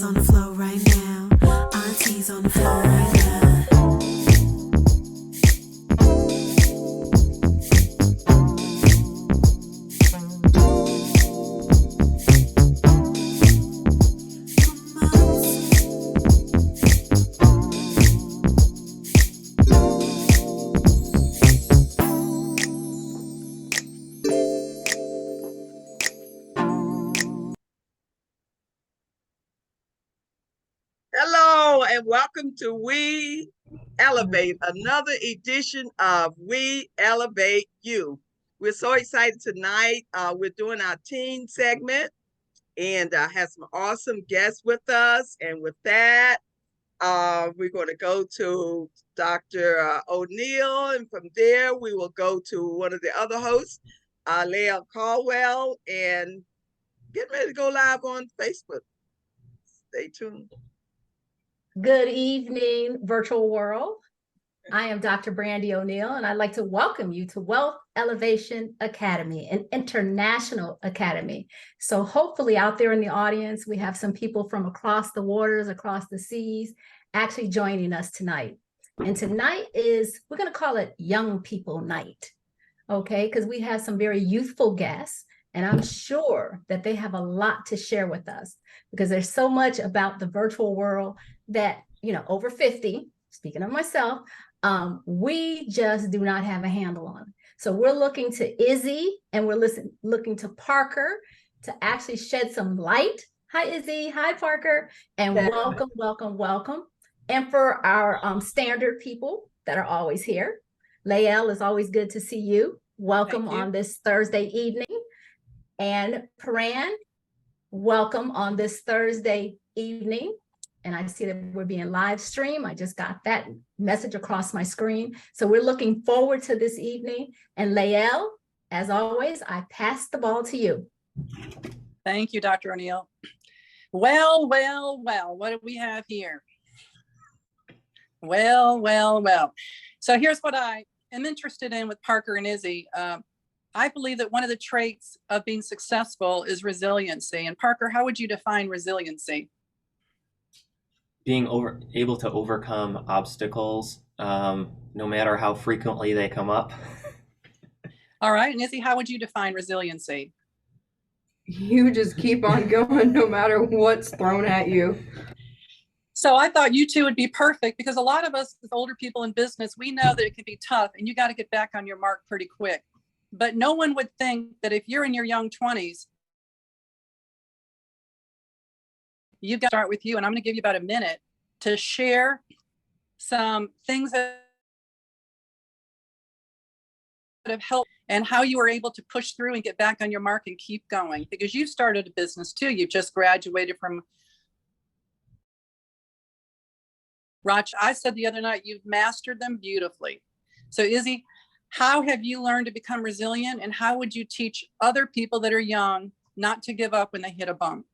Grandma's on the floor right now. Auntie's on the floor right now. Hello and welcome to We Elevate, another edition of We Elevate You. We're so excited tonight. We're doing our teen segment and have some awesome guests with us. And with that, we're going to go to Dr. O'Neill, and from there we will go to one of the other hosts, Leah Caldwell, and get ready to go live on Facebook. Stay tuned. Good evening, virtual world. I am Dr. Brandy O'Neill, and I'd like to welcome you to Wealth Elevation Academy, an international academy. So hopefully out there in the audience, we have some people from across the waters, across the seas, actually joining us tonight. And tonight we're going to call it Young People Night, okay? Because we have some very youthful guests, and I'm sure that they have a lot to share with us because there's so much about the virtual world that, over 50, speaking of myself, we just do not have a handle on. So we're looking to Izzy and we're looking to Parker to actually shed some light. Hi, Izzy. Hi, Parker. And welcome, welcome, welcome. And for our standard people that are always here, Lael, it's always good to see you. Welcome on this Thursday evening. And Paran, welcome on this Thursday evening. And I see that we're being live streamed. I just got that message across my screen. So we're looking forward to this evening. And Lael, as always, I pass the ball to you. Thank you, Dr. O'Neill. Well, what do we have here? Well. So here's what I am interested in with Parker and Izzy. I believe that one of the traits of being successful is resiliency. And Parker, how would you define resiliency? Being able to overcome obstacles, no matter how frequently they come up. All right, and Izzy, how would you define resiliency? You just keep on going no matter what's thrown at you. So I thought you two would be perfect because a lot of us as older people in business, we know that it can be tough and you got to get back on your mark pretty quick. But no one would think that if you're in your young 20s, you've got to start with you. And I'm going to give you about a minute to share some things that have helped and how you were able to push through and get back on your mark and keep going. Because you started a business too. You've just graduated from Roch. I said the other night, you've mastered them beautifully. So Izzy, how have you learned to become resilient, and how would you teach other people that are young not to give up when they hit a bump?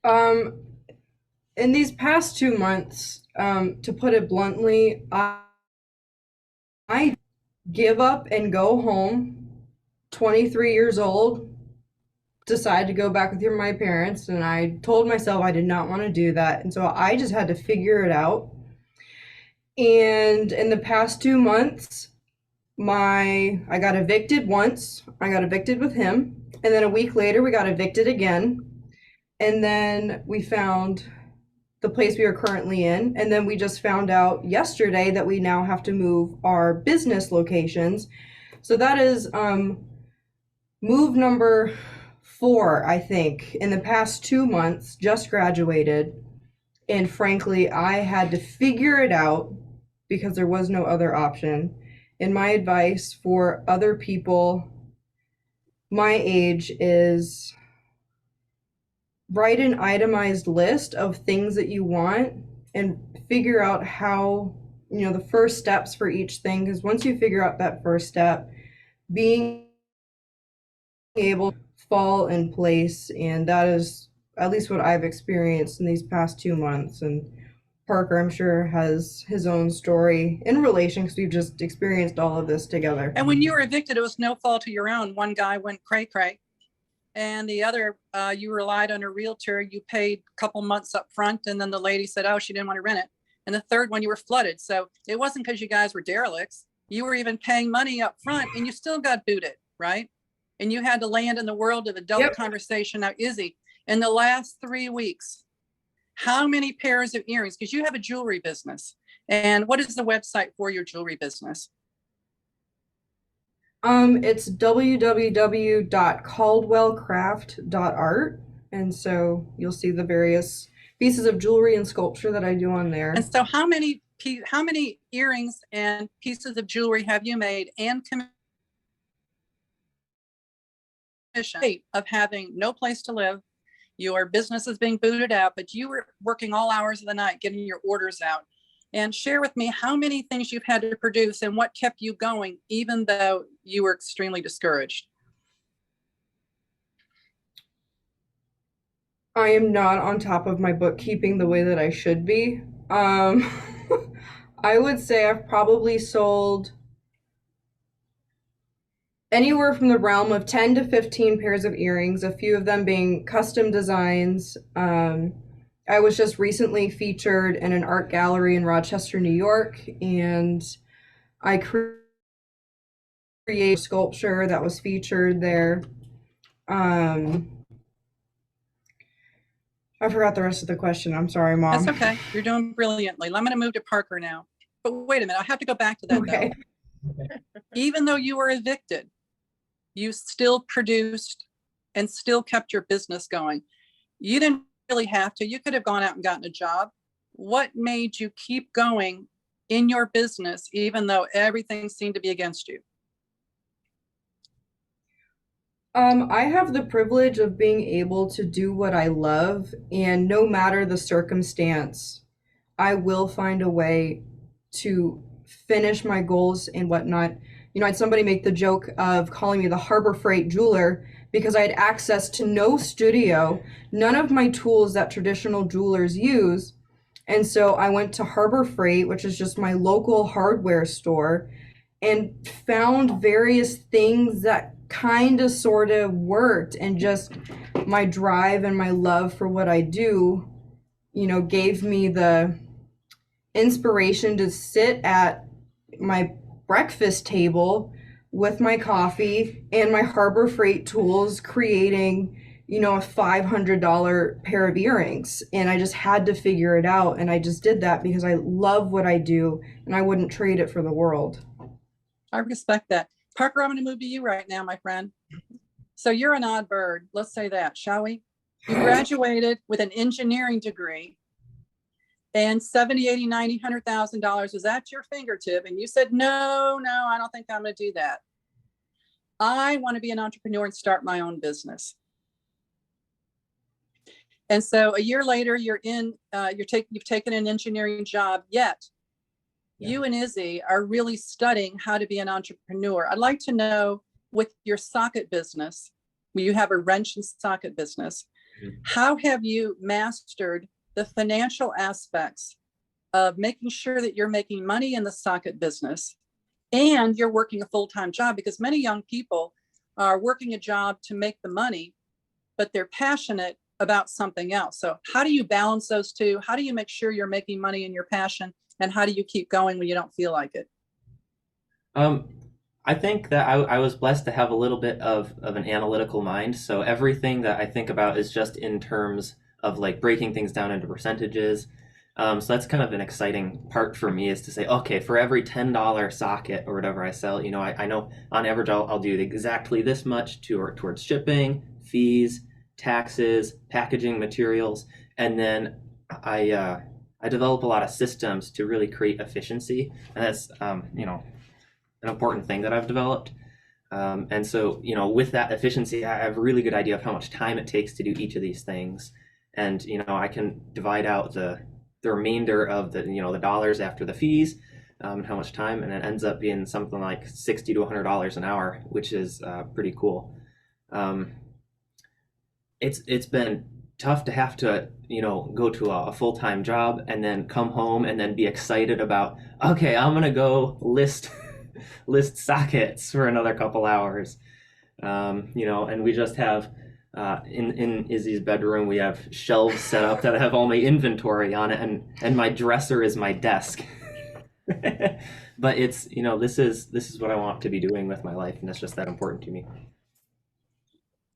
In these past 2 months, to put it bluntly, I give up and go home, 23 years old, decided to go back with my parents, and I told myself I did not want to do that. And so I just had to figure it out. And in the past 2 months, I got evicted once. I got evicted with him. And then a week later, we got evicted again. And then we found the place we are currently in. And then we just found out yesterday that we now have to move our business locations. So that is move number 4, I think, in the past 2 months, just graduated. And frankly, I had to figure it out because there was no other option. And my advice for other people my age is write an itemized list of things that you want and figure out how, the first steps for each thing. Because once you figure out that first step, being able to fall in place, and that is at least what I've experienced in these past 2 months. And Parker, I'm sure, has his own story in relation because we've just experienced all of this together. And when you were evicted, it was no fault of your own. One guy went cray-cray. and the other, you relied on a realtor, you paid a couple months up front, and then the lady said, oh, she didn't want to rent it. And the third one, you were flooded. So it wasn't because you guys were derelicts. You were even paying money up front and you still got booted, right? And you had to land in the world of adult conversation. Now, Izzy, in the last 3 weeks, how many pairs of earrings? Because you have a jewelry business. And what is the website for your jewelry business? It's www.caldwellcraft.art, and so you'll see the various pieces of jewelry and sculpture that I do on there. And so how many earrings and pieces of jewelry have you made and commissioned of having no place to live? Your business is being booted out, but you were working all hours of the night getting your orders out. And share with me how many things you've had to produce and what kept you going, even though you were extremely discouraged. I am not on top of my bookkeeping the way that I should be. I would say I've probably sold anywhere from the realm of 10 to 15 pairs of earrings, a few of them being custom designs. I was just recently featured in an art gallery in Rochester, New York, and I created a sculpture that was featured there. I forgot the rest of the question. I'm sorry, Mom. That's okay. You're doing brilliantly. I'm going to move to Parker now. But wait a minute. I have to go back to that, Okay. though. Even though you were evicted, you still produced and still kept your business going. You didn't really have to. You could have gone out and gotten a job. What made you keep going in your business, even though everything seemed to be against you? I have the privilege of being able to do what I love, and no matter the circumstance, I will find a way to finish my goals and whatnot. You know, I had somebody make the joke of calling me the Harbor Freight jeweler because I had access to no studio, none of my tools that traditional jewelers use. And so I went to Harbor Freight, which is just my local hardware store, and found various things that kind of sort of worked, and just my drive and my love for what I do, you know, gave me the inspiration to sit at my breakfast table with my coffee and my Harbor Freight tools, creating, you know, a $500 pair of earrings. And I just had to figure it out. And I just did that because I love what I do and I wouldn't trade it for the world. I respect that. Parker, I'm going to move to you right now, my friend. So you're an odd bird. Let's say that, shall we? You graduated with an engineering degree and $70,000, $80,000, $90,000, $100,000 was at your fingertip. And you said, no, I don't think I'm going to do that. I want to be an entrepreneur and start my own business. And so a year later, you've taken an engineering job, yet you and Izzy are really studying how to be an entrepreneur. I'd like to know, with your socket business, you have a wrench and socket business, how have you mastered the financial aspects of making sure that you're making money in the socket business and you're working a full-time job? Because many young people are working a job to make the money, but they're passionate about something else. So how do you balance those two? How do you make sure you're making money in your passion? And how do you keep going when you don't feel like it? I think that I was blessed to have a little bit of an analytical mind. So everything that I think about is just in terms of like breaking things down into percentages. So that's kind of an exciting part for me, is to say, okay, for every $10 socket or whatever I sell, you know, I know on average I'll do exactly this much towards shipping, fees, taxes, packaging, materials, and then I develop a lot of systems to really create efficiency, and that's you know, an important thing that I've developed. And so, you know, with that efficiency, I have a really good idea of how much time it takes to do each of these things, and you know, I can divide out the remainder of the, you know, the dollars after the fees, and how much time, and it ends up being something like $60 to $100 an hour, which is pretty cool. It's been tough to have to, you know, go to a full-time job and then come home and then be excited about, okay, I'm gonna go list sockets for another couple hours, you know. And we just have in Izzy's bedroom, we have shelves set up that have all my inventory on it, and my dresser is my desk. But it's, this is what I want to be doing with my life, and it's just that important to me.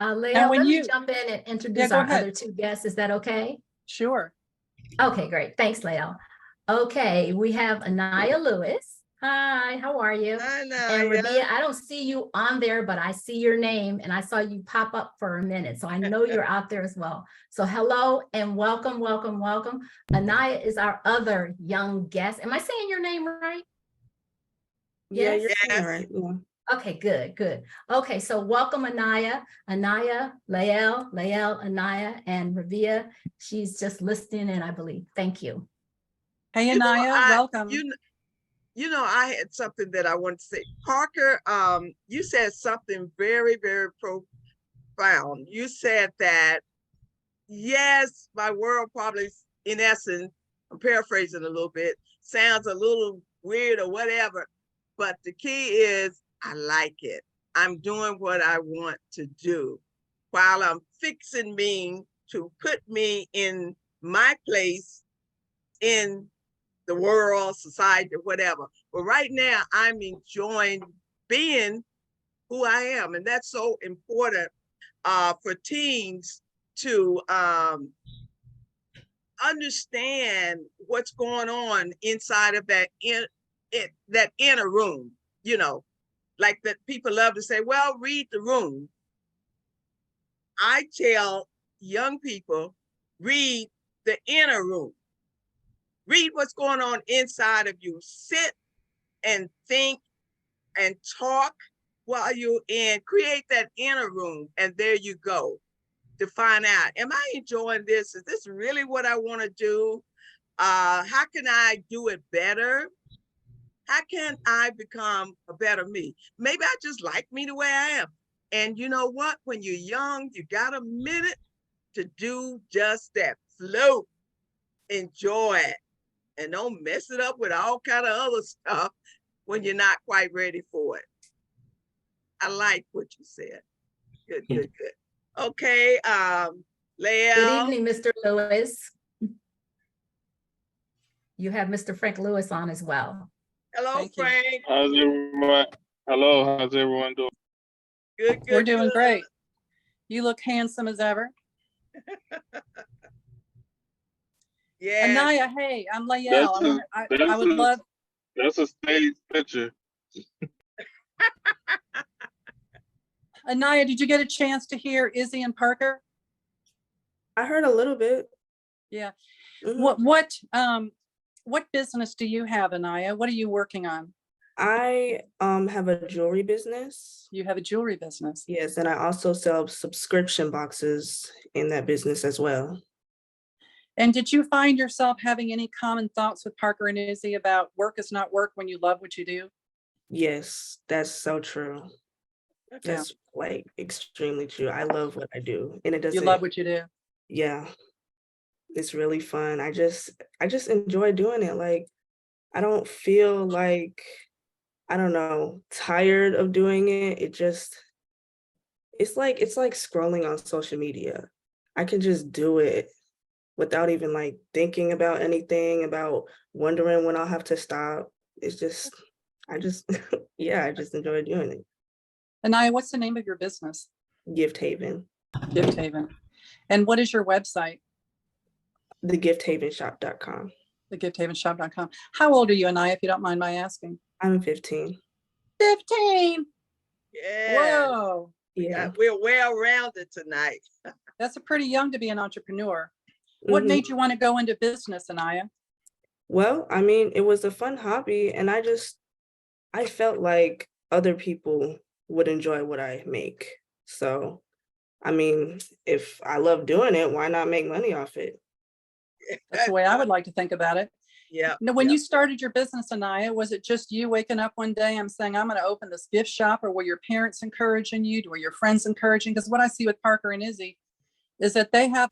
Leah, when let me you- jump in and introduce go our ahead. other two guests. Is that okay? Sure. Okay, great. Thanks, Leah. Okay, we have Anaya Lewis. Hi, how are you? Hi, And Naya. Rabia, I don't see you on there, but I see your name and I saw you pop up for a minute. So I know you're out there as well. So hello and welcome, welcome, welcome. Anaya is our other young guest. Am I saying your name right? Yeah, Yes? you're saying Yes. it right. Yeah. Okay, good, good. Okay, so welcome Anaya, Lael, Anaya, and Rabia. She's just listening in, I believe. Thank you. Hey, You know, Anaya, welcome. I had something that I wanted to say. Parker, you said something very, very profound. You said that, yes, my world probably, in essence, I'm paraphrasing a little bit, sounds a little weird or whatever, but the key is I like it. I'm doing what I want to do while I'm fixing me to put me in my place in the world, society, whatever. But right now, I'm enjoying being who I am. And that's so important for teens to understand what's going on inside of that inner room, like that people love to say, well, read the room. I tell young people, read the inner room. Read what's going on inside of you. Sit and think and talk while you're in, create that inner room. And there you go to find out, am I enjoying this? Is this really what I want to do? How can I do it better? How can I become a better me? Maybe I just like me the way I am. And you know what? When you're young, you got a minute to do just that. Float, enjoy it. And don't mess it up with all kind of other stuff when you're not quite ready for it. I like what you said. Good, good, good. Okay, Leah. Good evening, Mr. Lewis. You have Mr. Frank Lewis on as well. Hello, Thank you. Frank. How's everyone? Hello, how's everyone doing? Good, good. We're doing good. great. You look handsome as ever. Yeah. Anaya, hey, I'm Lael. I would love. That's a stage picture. Anaya, did you get a chance to hear Izzy and Parker? I heard a little bit. Yeah. Mhm. What business do you have, Anaya? What are you working on? I have a jewelry business. You have a jewelry business. Yes, and I also sell subscription boxes in that business as well. And did you find yourself having any common thoughts with Parker and Izzy about work is not work when you love what you do? Yes, that's so true. That's like extremely true. I love what I do, and it doesn't. You love what you do. Yeah, it's really fun. I just enjoy doing it. Like, I don't feel like, I don't know, tired of doing it. It's like scrolling on social media. I can just do it without even like thinking about anything, about wondering when I'll have to stop. It's just, yeah, I just enjoy doing it. Anaya, what's the name of your business? Gift Haven, Gift Haven. And what is your website? thegifthavenshop.com. Thegifthavenshop.com. How old are you, Anaya, if you don't mind my asking? I'm 15. 15. Yeah. Whoa. Yeah. We're well-rounded tonight. That's pretty young to be an entrepreneur. What Mhm. made you want to go into business, Anaya? Well, I mean, it was a fun hobby, and I felt like other people would enjoy what I make. So, I mean, if I love doing it, why not make money off it? That's the way I would like to think about it. Yeah. Now, when you started your business, Anaya, was it just you waking up one day and saying, I'm going to open this gift shop, or were your parents encouraging you? Were your friends encouraging? Because what I see with Parker and Izzy is that they have